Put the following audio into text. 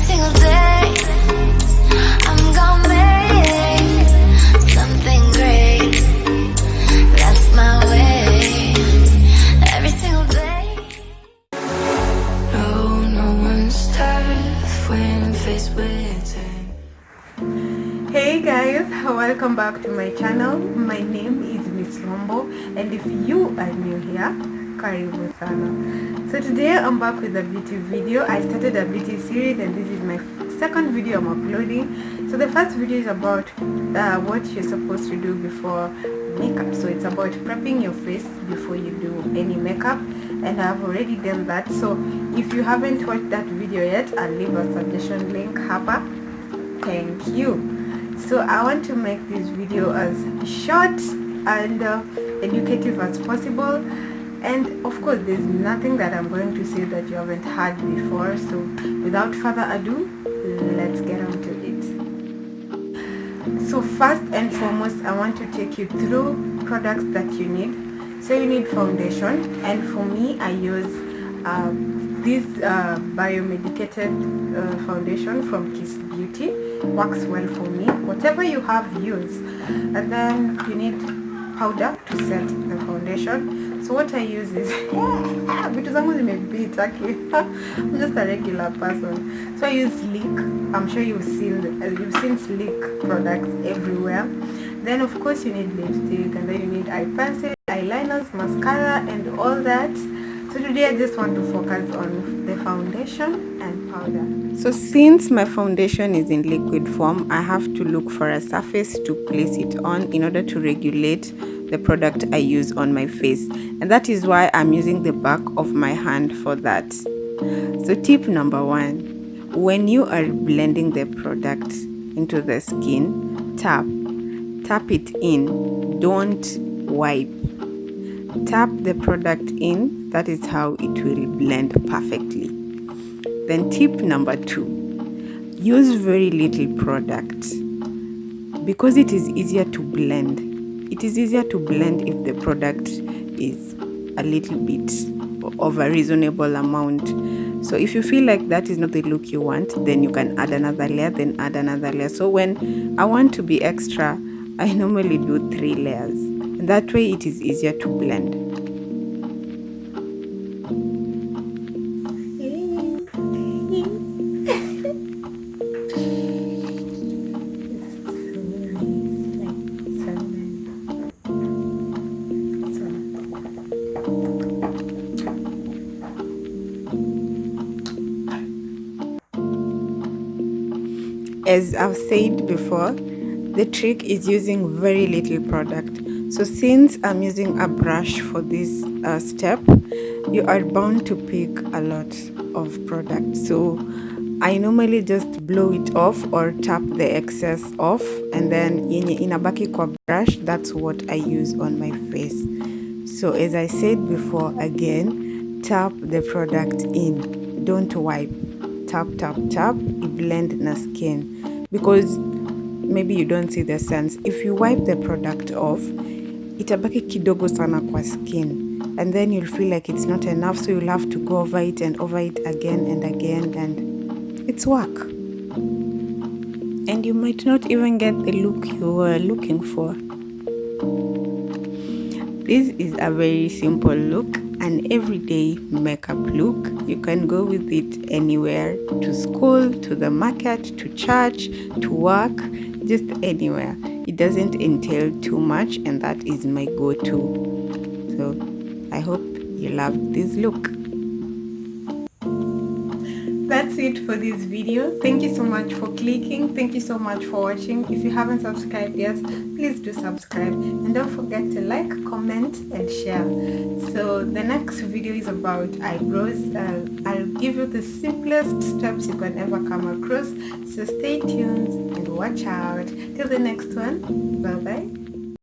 single day I'm gonna make something great. That's my way. Every single day. No one's tough when faced with it. Hey guys, welcome back to my channel. My name is Miss Rombo, and if you are new here, karibu sana. So today I'm back with a beauty video. I started a beauty series and this is my second video I'm uploading. So the first video is about what you're supposed to do before makeup. So it's about prepping your face before you do any makeup, and I've already done that. So if you haven't watched that video yet, I'll leave a suggestion link hapa. Thank you. So I want to make this video as short and educative as possible, and of course there's nothing that I'm going to say that you haven't heard before. So without further ado, let's get on to it. So first and foremost, I want to take you through products that you need. So you need foundation, and for me I use this biomedicated foundation from Kiss Beauty. Works well for me. Whatever you have, use. And then you need powder to set the foundation. So what I use is I'm just a regular person. So I use Sleek. I'm sure you've seen Sleek products everywhere. Then of course you need lipstick, and then you need eye pencil, eyeliners, mascara, and all that. So today I just want to focus on the foundation and powder. So since my foundation is in liquid form, I have to look for a surface to place it on in order to regulate the product I use on my face. And that is why I'm using the back of my hand for that. So tip number 1, when you are blending the product into the skin, tap it in, don't wipe. Tap the product in, that is how it will blend perfectly. Then tip number 2, use very little product because it is easier to blend. It is easier to blend if the product is a little bit of a reasonable amount. So if you feel like that is not the look you want, then you can add another layer, then add another layer. So when I want to be extra, I normally do 3 layers. And that way it is easier to blend. As I've said before, the trick is using very little product. So since I'm using a brush for this step, you are bound to pick a lot of product. So I normally just blow it off or tap the excess off, and then inabaki kwa brush. That's what I use on my face. So as I said before, again, tap the product in, don't wipe. Tap, tap, tap, blend na skin, because maybe you don't see the sense. If you wipe the product off, itabaki kidogo sana kwa skin, and then you'll feel like it's not enough, so you'll have to go over it and over it again and again, and it's work. And you might not even get the look you were looking for. This is a very simple look, an everyday makeup look. You can go with it anywhere, to school, to the market, to church, to work, just anywhere. It doesn't entail too much, and that is my go-to. So I hope you loved this look. That's it for this video. Thank you so much for clicking. Thank you so much for watching. If you haven't subscribed yet, please do subscribe, and don't forget to like, comment, and share. So the next video is about eyebrows. I'll give you the simplest steps you can ever come across. So stay tuned and watch out. Till the next one, bye bye.